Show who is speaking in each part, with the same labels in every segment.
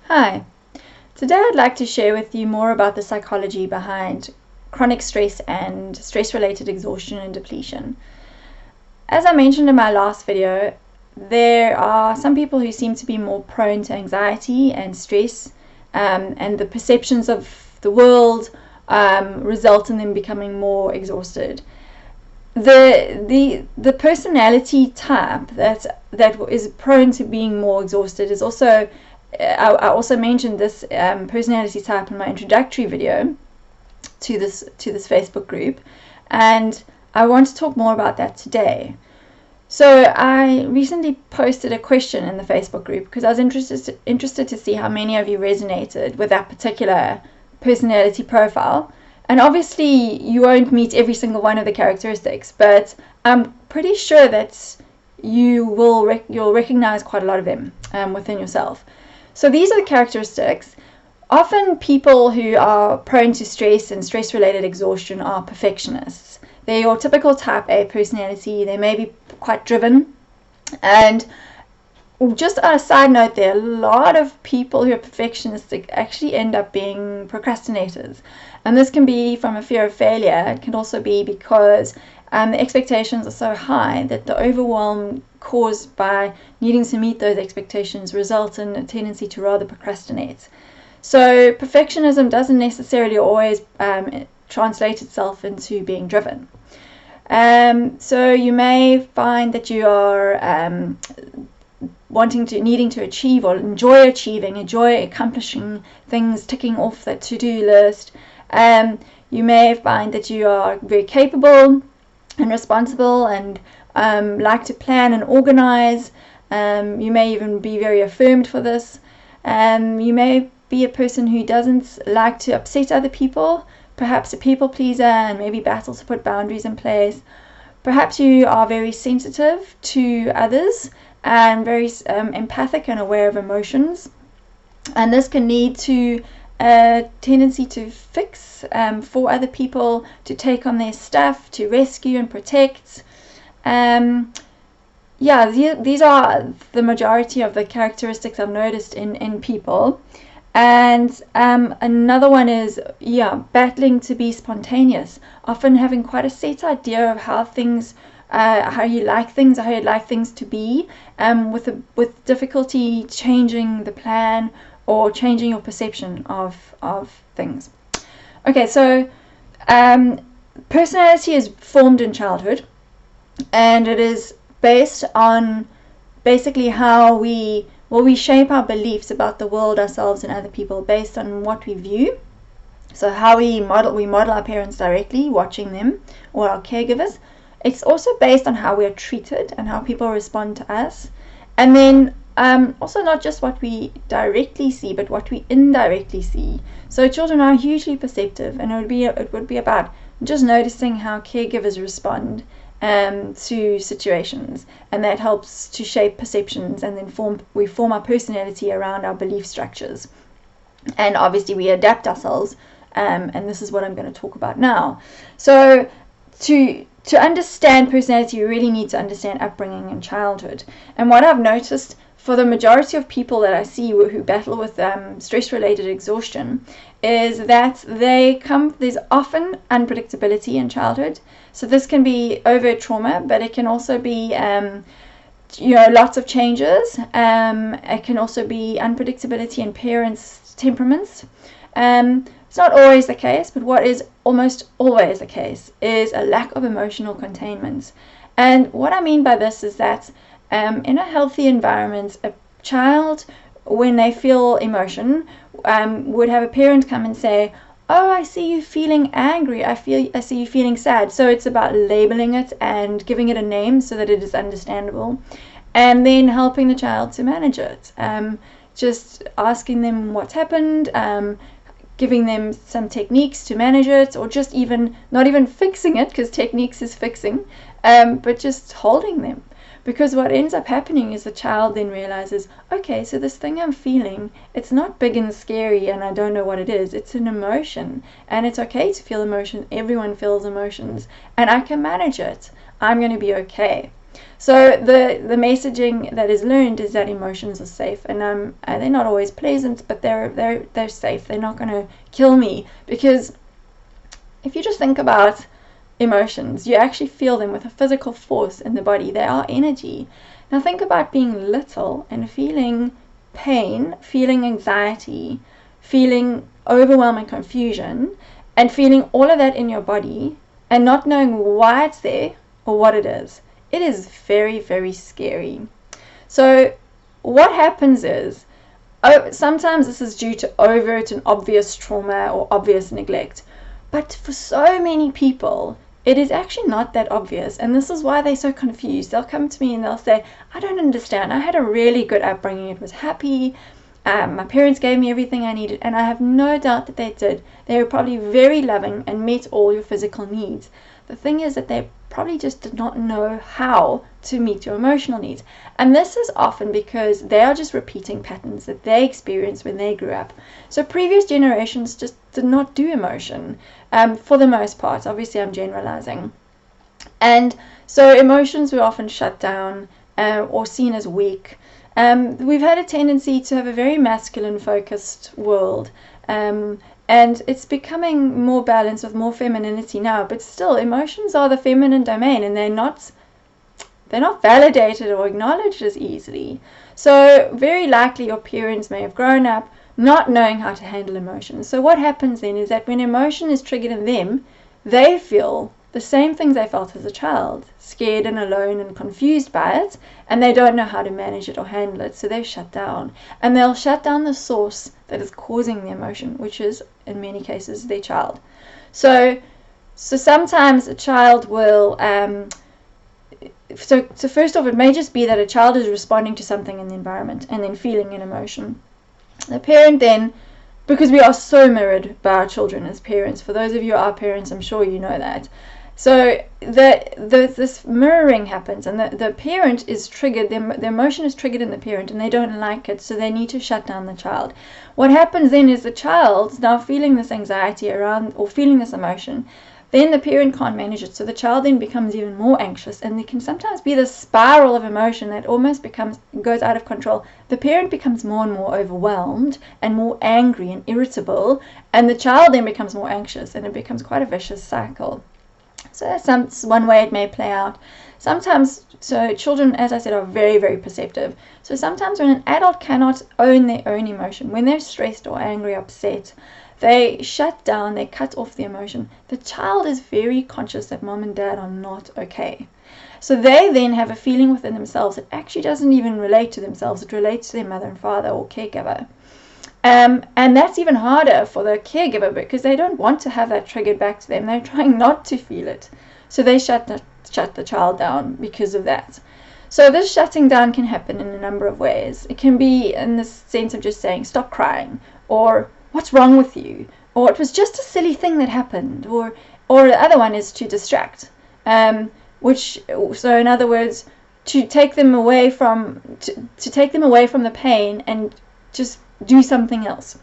Speaker 1: Hi, today I'd like to share with you more about the psychology behind chronic stress and stress-related exhaustion and depletion. As I mentioned in my last video, there are some people who seem to be more prone to anxiety and stress, and the perceptions of the world result in them becoming more exhausted. The personality type that is prone to being more exhausted is also I also mentioned this personality type in my introductory video to this Facebook group, and I want to talk more about that today. So I recently posted a question in the Facebook group because I was interested to see how many of you resonated with that particular personality profile. And obviously you won't meet every single one of the characteristics, but I'm pretty sure that you'll recognize quite a lot of them within yourself. So these are the characteristics. Often people who are prone to stress and stress-related exhaustion are perfectionists. They're your typical type A personality. They may be quite driven. And just on a side note, there are a lot of people who are perfectionists that actually end up being procrastinators. And this can be from a fear of failure. It can also be because the expectations are so high that the overwhelm caused by needing to meet those expectations results in a tendency to rather procrastinate. So perfectionism doesn't necessarily always translate itself into being driven. So you may find that you are needing to achieve or enjoy accomplishing things, ticking off that to-do list. You may find that you are very capable and responsible and like to plan and organize. You may even be very affirmed for this. You may be a person who doesn't like to upset other people, perhaps a people pleaser and maybe battles to put boundaries in place. Perhaps you are very sensitive to others and very empathic and aware of emotions. And this can lead to a tendency to fix for other people, to take on their stuff, to rescue and protect. These are the majority of the characteristics I've noticed in people. And another one is battling to be spontaneous, often having quite a set idea of how you'd like things to be, with difficulty changing the plan or changing your perception of things. Okay, so personality is formed in childhood, and it is based on basically how we shape our beliefs about the world, ourselves, and other people based on what we view. So how we model our parents directly, watching them, or our caregivers. It's also based on how we are treated and how people respond to us. And then also not just what we directly see, but what we indirectly see. So children are hugely perceptive, and it would be about just noticing how caregivers respond to situations, and that helps to shape perceptions, and then we form our personality around our belief structures. And obviously we adapt ourselves, and this is what I'm going to talk about now. So to understand personality, you really need to understand upbringing and childhood. And what I've noticed for the majority of people that I see who battle with stress-related exhaustion is that there's often unpredictability in childhood. So this can be overt trauma, but it can also be lots of changes. It can also be unpredictability in parents' temperaments. It's not always the case, but what is almost always the case is a lack of emotional containment. And what I mean by this is that in a healthy environment, a child, when they feel emotion, would have a parent come and say, "Oh, I see you feeling angry. I see you feeling sad." So it's about labeling it and giving it a name so that it is understandable, and then helping the child to manage it. Just asking them what's happened, giving them some techniques to manage it, or just not even fixing it, because techniques is fixing, but just holding them. Because what ends up happening is the child then realizes, okay, so this thing I'm feeling, it's not big and scary and I don't know what it is. It's an emotion, and it's okay to feel emotion. Everyone feels emotions, and I can manage it. I'm going to be okay. So the messaging that is learned is that emotions are safe, and they're not always pleasant, but they're safe. They're not going to kill me, because if you just think about emotions, you actually feel them with a physical force in the body. They are energy. Now think about being little and feeling pain, feeling anxiety, feeling overwhelming confusion, and feeling all of that in your body and not knowing why it's there or what it is. It is very, very scary. So what happens is, sometimes this is due to overt and obvious trauma or obvious neglect. But for so many people, it is actually not that obvious, and this is why they're so confused. They'll come to me and they'll say, I don't understand. I had a really good upbringing. It was happy. My parents gave me everything I needed, and I have no doubt that they did. They were probably very loving and met all your physical needs. The thing is that they probably just did not know how to meet your emotional needs. And this is often because they are just repeating patterns that they experienced when they grew up. So previous generations just did not do emotion, for the most part. Obviously, I'm generalizing. And so emotions were often shut down or seen as weak. We've had a tendency to have a very masculine focused world, and it's becoming more balanced with more femininity now, but still emotions are the feminine domain, and they're not validated or acknowledged as easily. So very likely your parents may have grown up not knowing how to handle emotions. So what happens then is that when emotion is triggered in them, they feel the same things they felt as a child, scared and alone and confused by it, and they don't know how to manage it or handle it, so they shut down. And they'll shut down the source that is causing the emotion, which is, in many cases, their child. So sometimes a child will, so first off, it may just be that a child is responding to something in the environment and then feeling an emotion. The parent then, because we are so mirrored by our children as parents, for those of you who are parents, I'm sure you know that. So this mirroring happens, and the parent is triggered, the emotion is triggered in the parent, and they don't like it, so they need to shut down the child. What happens then is the child's now feeling this anxiety around, or feeling this emotion, then the parent can't manage it, so the child then becomes even more anxious, and there can sometimes be this spiral of emotion that almost goes out of control. The parent becomes more and more overwhelmed and more angry and irritable, and the child then becomes more anxious, and it becomes quite a vicious cycle. So that's one way it may play out. Sometimes, so children, as I said, are very, very perceptive. So sometimes when an adult cannot own their own emotion, when they're stressed or angry, upset, they shut down, they cut off the emotion. The child is very conscious that mom and dad are not okay. So they then have a feeling within themselves that actually doesn't even relate to themselves. It relates to their mother and father or caregiver. And that's even harder for the caregiver, because they don't want to have that triggered back to them. They're trying not to feel it. So they shut the child down because of that. So this shutting down can happen in a number of ways. It can be in the sense of just saying, stop crying, or what's wrong with you, or it was just a silly thing that happened, or the other one is to distract, so in other words, to take them away from the pain and just do something else.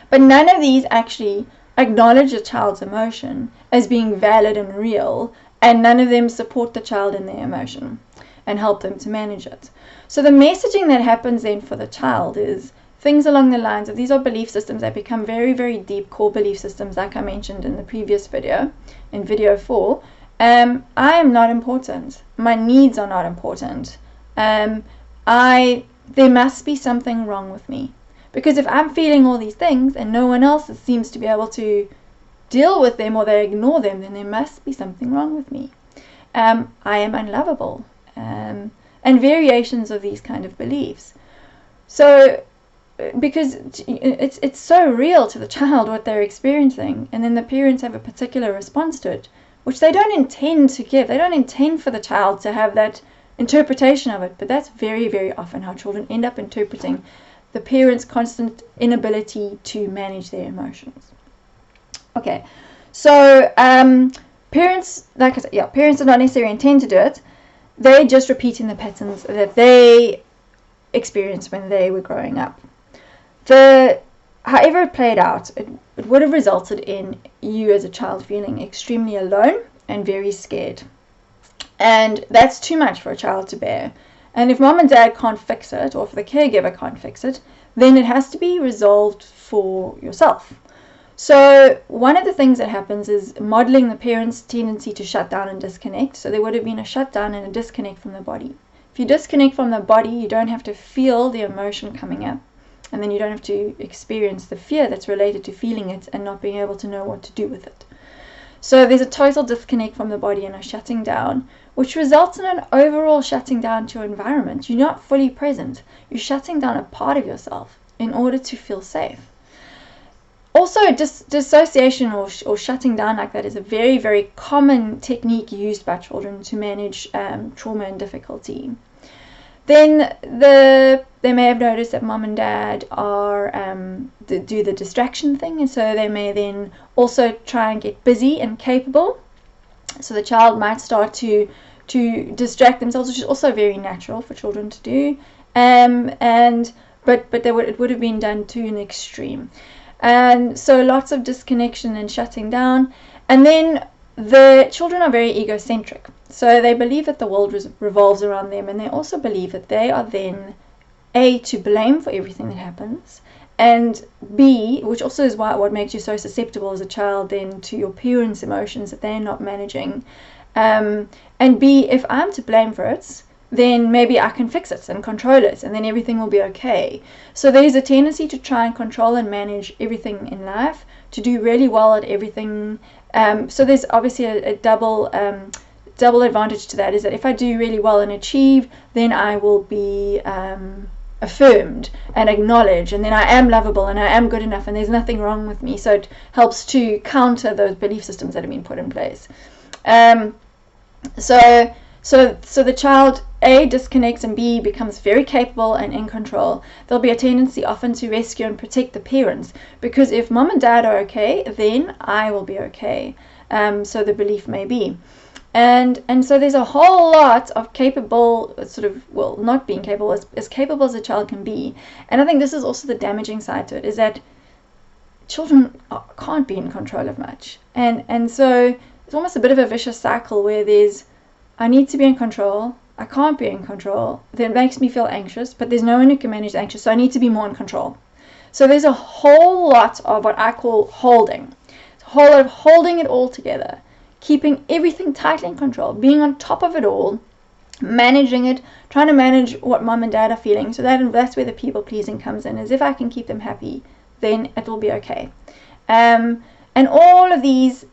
Speaker 1: But none of these actually acknowledge a child's emotion as being valid and real, and none of them support the child in their emotion and help them to manage it. So the messaging that happens then for the child is things along the lines of, these are belief systems that become very, very deep core belief systems, like I mentioned in the previous video, in video 4. I am not important. My needs are not important. There must be something wrong with me. Because if I'm feeling all these things and no one else seems to be able to deal with them, or they ignore them, then there must be something wrong with me. I am unlovable. And variations of these kind of beliefs. So, because it's so real to the child what they're experiencing, and then the parents have a particular response to it, which they don't intend to give. They don't intend for the child to have that interpretation of it, but that's very, very often how children end up interpreting the parents' constant inability to manage their emotions. Okay, so parents, like I said, parents do not necessarily intend to do it. They're just repeating the patterns that they experienced when they were growing up. However it played out, it would have resulted in you as a child feeling extremely alone and very scared. And that's too much for a child to bear. And if mom and dad can't fix it, or if the caregiver can't fix it, then it has to be resolved for yourself. So one of the things that happens is modeling the parent's tendency to shut down and disconnect. So there would have been a shutdown and a disconnect from the body. If you disconnect from the body, you don't have to feel the emotion coming up. And then you don't have to experience the fear that's related to feeling it and not being able to know what to do with it. So there's a total disconnect from the body and a shutting down, which results in an overall shutting down to your environment. You're not fully present. You're shutting down a part of yourself in order to feel safe. Also, dissociation or shutting down like that is a very, very common technique used by children to manage trauma and difficulty. Then they may have noticed that mom and dad are do the distraction thing, and so they may then also try and get busy and capable. So the child might start to distract themselves, which is also very natural for children to do. But it would have been done to an extreme. And so lots of disconnection and shutting down. And then the children are very egocentric. So they believe that the world revolves around them, and they also believe that they are then A, to blame for everything that happens, and B, which also is what makes you so susceptible as a child then to your parents' emotions that they're not managing. And B, if I'm to blame for it, then maybe I can fix it and control it, and then everything will be okay. So there's a tendency to try and control and manage everything in life, to do really well at everything. So there's obviously a double advantage to that, is that if I do really well and achieve, then I will be affirmed and acknowledged, and then I am lovable and I am good enough and there's nothing wrong with me. So it helps to counter those belief systems that have been put in place. So the child A, disconnects, and B, becomes very capable and in control. There'll be a tendency often to rescue and protect the parents, because if mom and dad are okay, then I will be okay. So the belief may be. And so there's a whole lot of capable, not being capable, as capable as a child can be. And I think this is also the damaging side to it, is that children can't be in control of much. And so it's almost a bit of a vicious cycle where there's, I need to be in control, I can't be in control, then it makes me feel anxious, but there's no one who can manage the anxious, so I need to be more in control. So there's a whole lot of what I call holding. It's a whole lot of holding it all together, keeping everything tightly in control, being on top of it all, managing it, trying to manage what mom and dad are feeling. So that's where the people pleasing comes in, is if I can keep them happy, then it will be okay. And all of these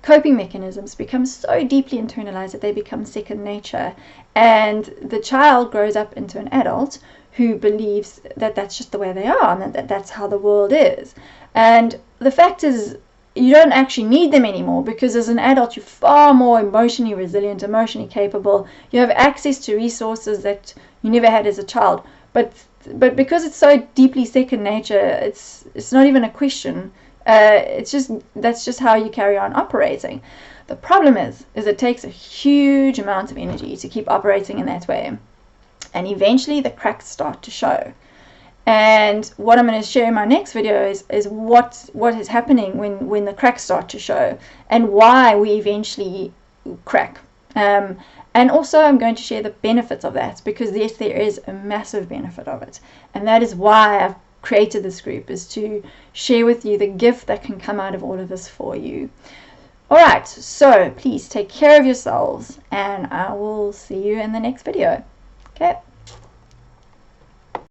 Speaker 1: coping mechanisms become so deeply internalized that they become second nature, and the child grows up into an adult who believes that that's just the way they are, and that's how the world is. And the fact is, you don't actually need them anymore, because as an adult you're far more emotionally resilient, emotionally capable. You have access to resources that you never had as a child, but because it's so deeply second nature, it's not even a question. That's just how you carry on operating. The problem is it takes a huge amount of energy to keep operating in that way, and eventually the cracks start to show. And what I'm going to share in my next video is what is happening when the cracks start to show, and why we eventually crack. And also I'm going to share the benefits of that, because yes, there is a massive benefit of it, and that is why I've created this group, is to share with you the gift that can come out of all of this for you. Alright, so please take care of yourselves, and I will see you in the next video. Okay.